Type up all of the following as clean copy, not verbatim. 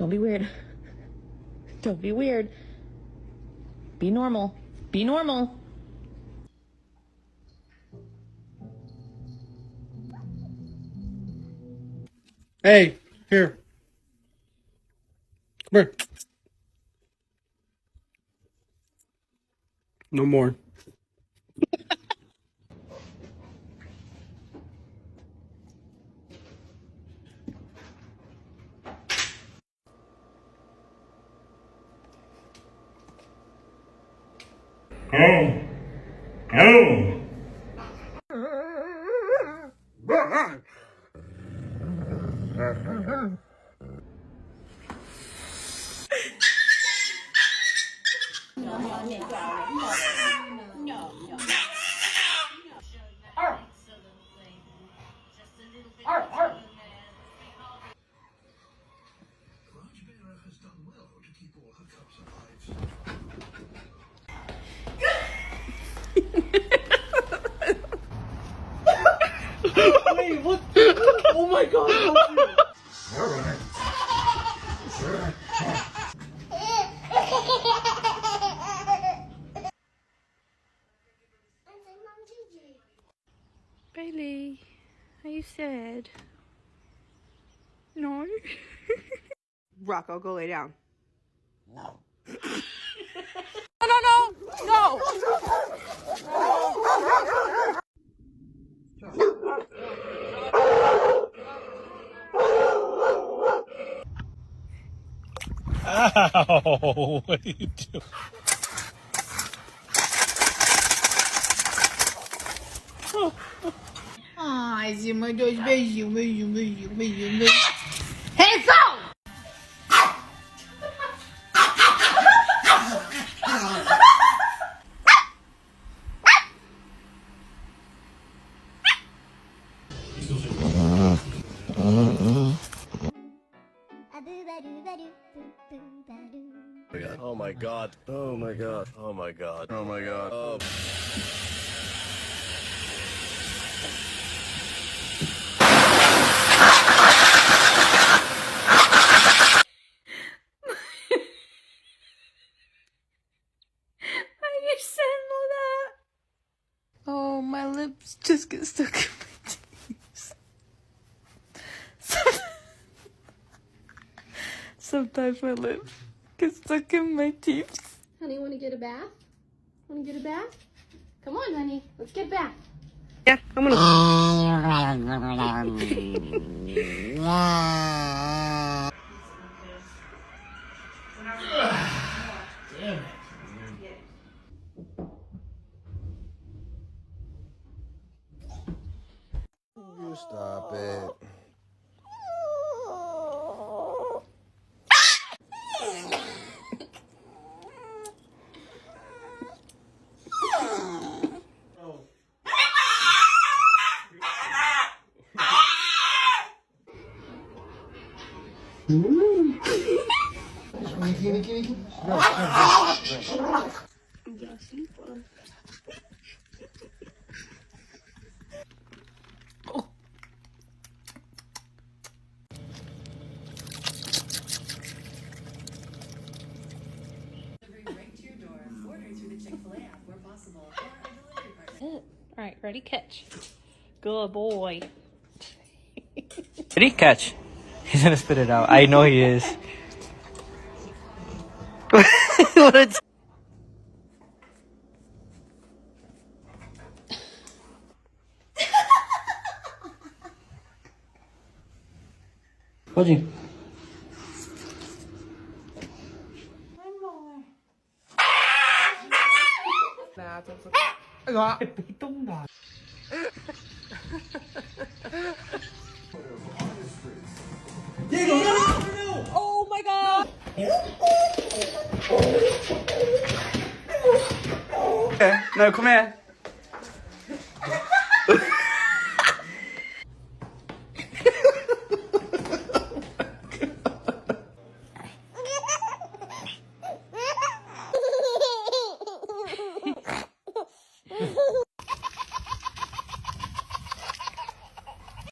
Don't be weird. Don't be weird. Be normal. Be normal. Hey, here. Come here. No more. Oh. Oh. Wait, what? Oh my god. Bailey, are you sad? No? Rocco, go lay down. No, no, no! No! Ow, what are you doing? Ai, Zima, dois beijinhos, beijinho, beijinho, beijinho, beijinho. Rezão! Oh my god. Oh my god. Oh my god. Oh my god. Oh. Why are you saying all that? Oh, my lips just get stuck in my teeth. Sometimes my lips get stuck in my teeth. Honey, want to get a bath? Want to get a bath? Come on, honey. Let's get a bath. Yeah, I'm gonna. You stop it. Alright, ready, catch. Good boy. Ready? Catch. He's gonna spit it out. I know he is. What a Chodzi. Oh my god! No, come here.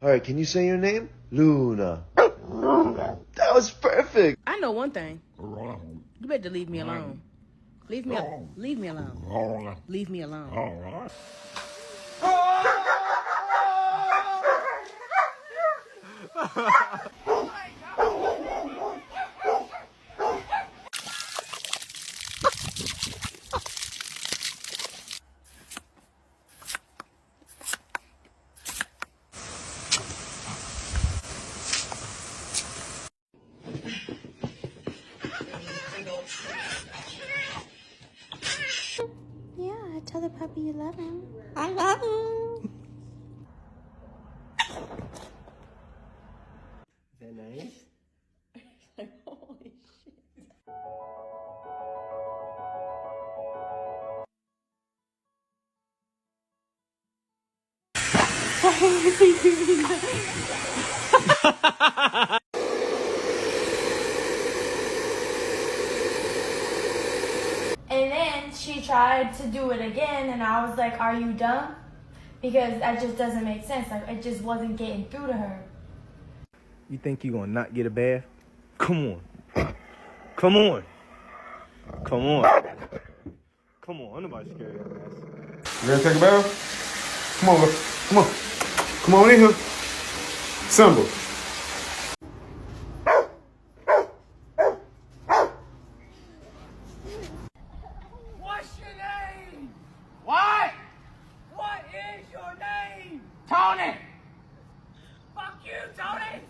Alright, can you say your name? Luna. That was perfect. I know one thing. You better leave me alone. Leave me alone. Leave me alone. Leave me alone. Yeah, tell the puppy you love him. I love him. Is that nice? And then she tried to do it again, and I was like, are you dumb? Because that just doesn't make sense. Like, it just wasn't getting through to her. You think you gonna not get a bath? Come on. Come on. Come on. Come on. Nobody scared of your ass. You ready to take a bath? Come on, look. Come on. Come on in here. Simba. What's your name? What? What is your name? Tony! Fuck you, Tony!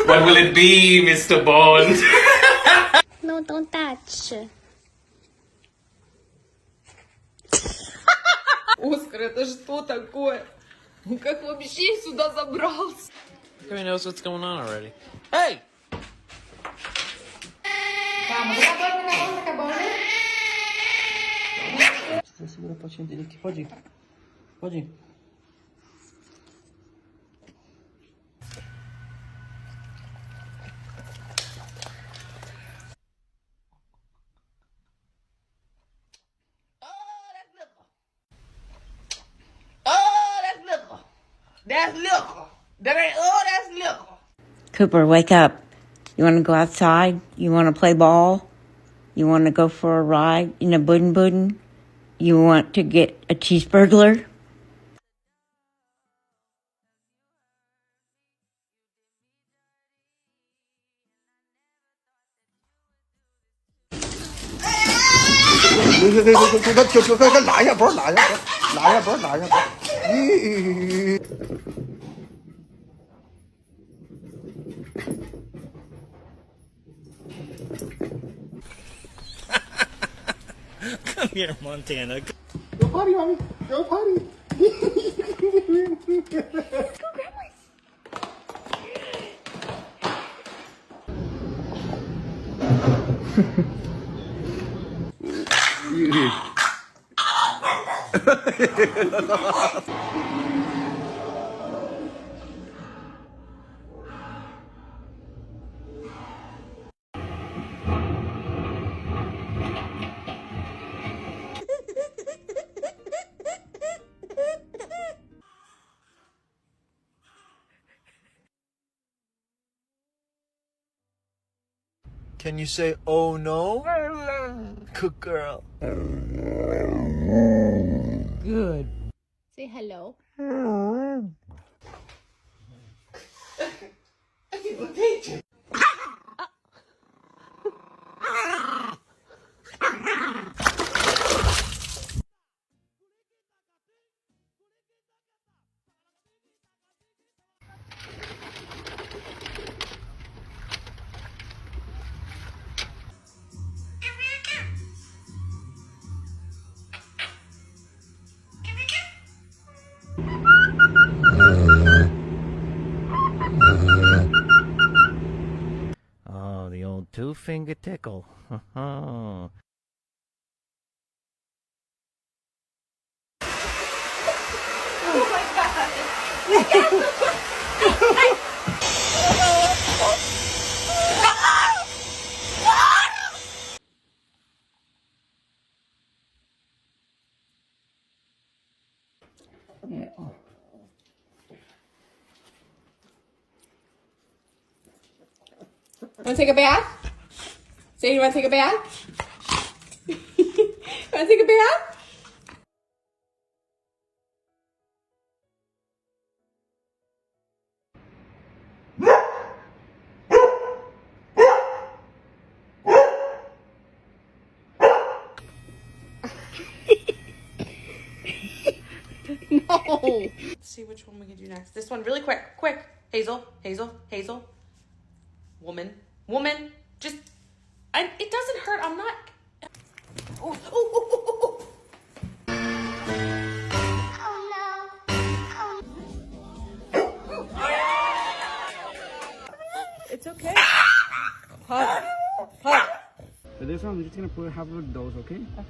What will it be, Mr. Bond? No, don't touch. Оскар, это что такое? Он как вообще сюда забрался? Everybody knows what's going on already. Hey! Segura a potinha dele aqui. Pode ir. Pode ir. That's liquor. That ain't, that's liquor. Cooper, wake up. You want to go outside? You want to play ball? You want to go for a ride in a buddin'? You want to get a cheeseburglar? Come here, Montana. Go potty, mommy. Go potty. Can you say, oh no? Good girl. Good. Say hello. Oh, the old two-finger tickle. Want to take a bath? Say you want to take a bath? You want to take a bath? No. Let's see which one we can do next. This one, really quick. Quick. Hazel, Hazel, Hazel. Woman, woman. Just, it doesn't hurt. I'm not. Oh, oh, oh, oh, oh. It's okay. Hug. Hug. For this one, we're just gonna put half of a dose, okay? Okay.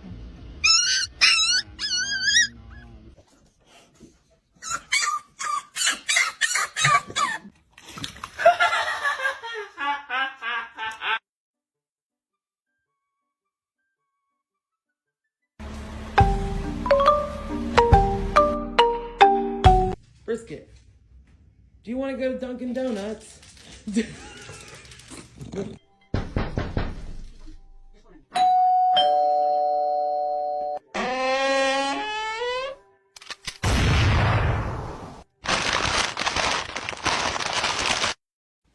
Brisket. Do you want to go to Dunkin' Donuts?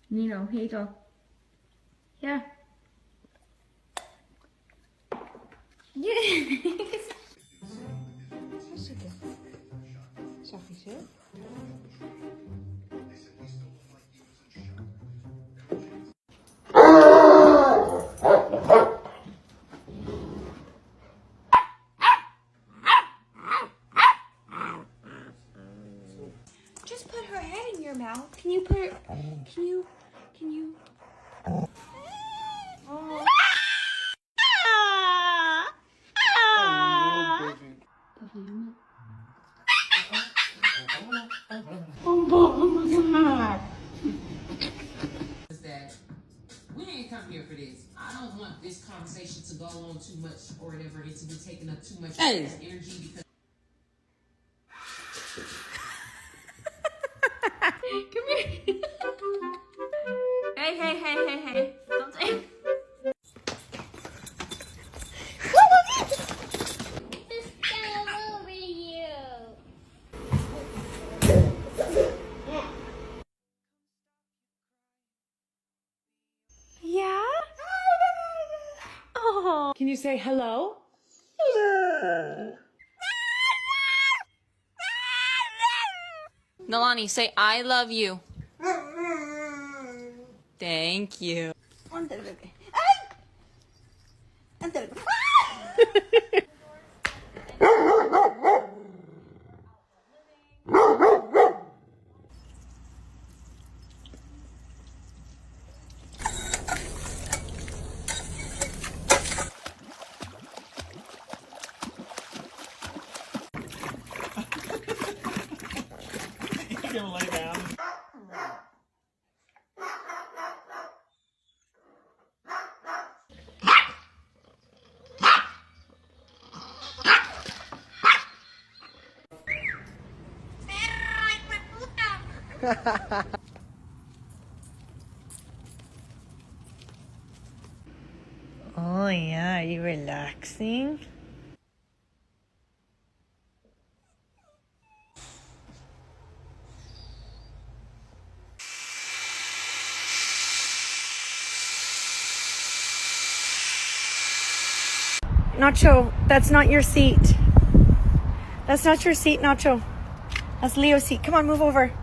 Nino, Hazel. Yeah. Yes. Just put her head in your mouth. Can you put her, can you? Oh. We ain't come here for this. I don't want this conversation to go on too much or whatever. It to be taking up too much energy because. Come here. Hey. Don't take. Yeah? Oh. Can you say hello? Nalani, say I love you. Thank you. Oh, yeah, are you relaxing? Nacho, that's not your seat. That's not your seat, Nacho. That's Leo's seat. Come on, move over.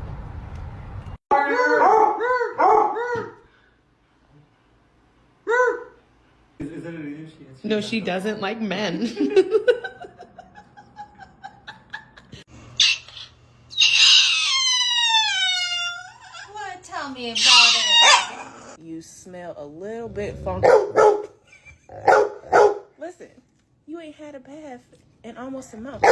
No, she doesn't like men. What? Tell me about it. You smell a little bit funky. Listen, you ain't had a bath in almost a month.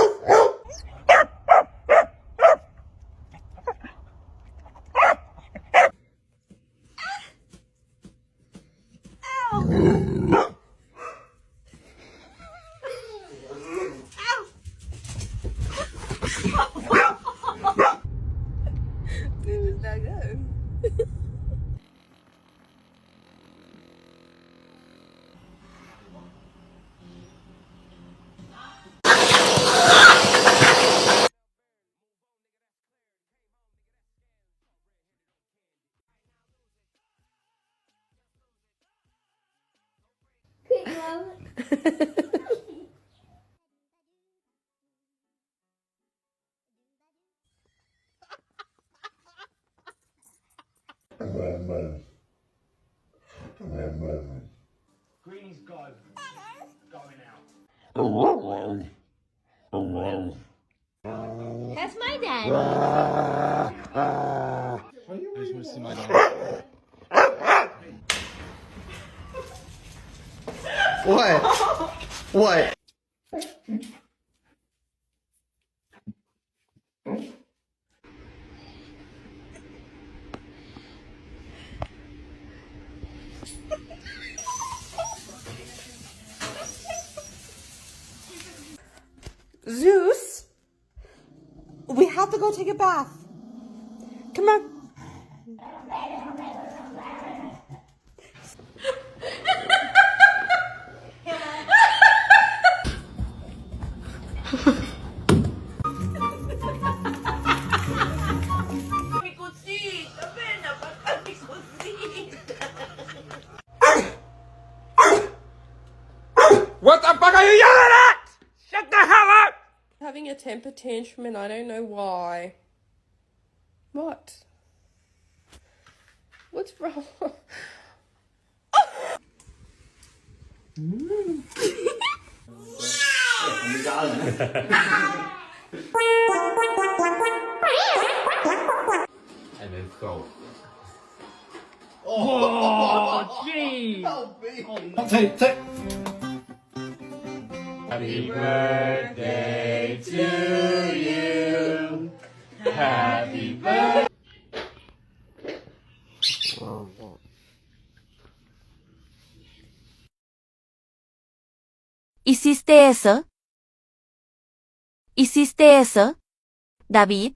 That's my dad. I just want to see my dog. What? What? Zeus, we have to go take a bath. Come on. What the fuck are you yelling at? Shut the hell up! Having a temper tantrum and I don't know why. What? What's wrong? And then so. Oh, jeez. Take. Happy birthday to you. Happy birthday. ¿Hiciste eso? ¿Hiciste eso, David?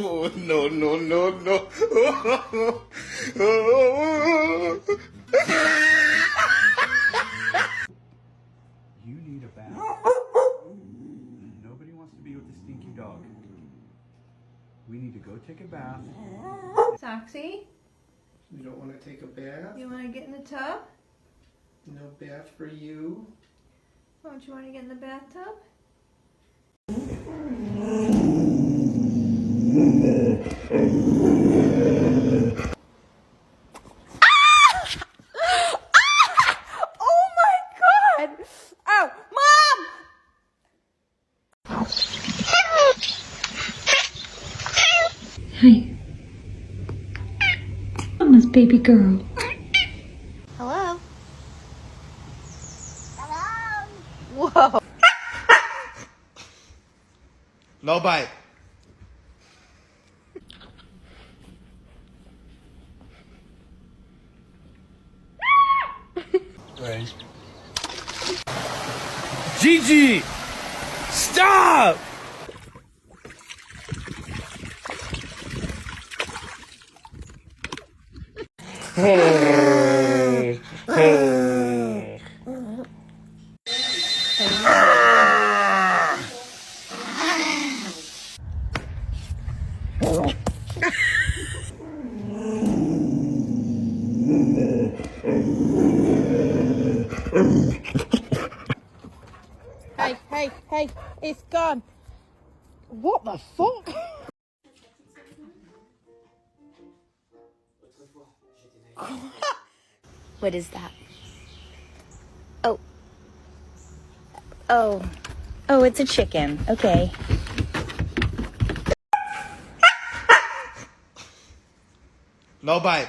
Oh, no, no, no, no. You need a bath. Nobody wants to be with the stinky dog. We need to go take a bath. Soxy, You don't want to take a bath? you want to get in the tub? No bath for you? Don't you want to get in the bathtub? Oh my God! Oh, Mom! Hi. Mama's baby girl. Hello? Whoa. No bite. Gigi! Stop! Hey, it's gone. What the fuck? What is that? Oh. Oh. Oh, it's a chicken. Okay. No bite.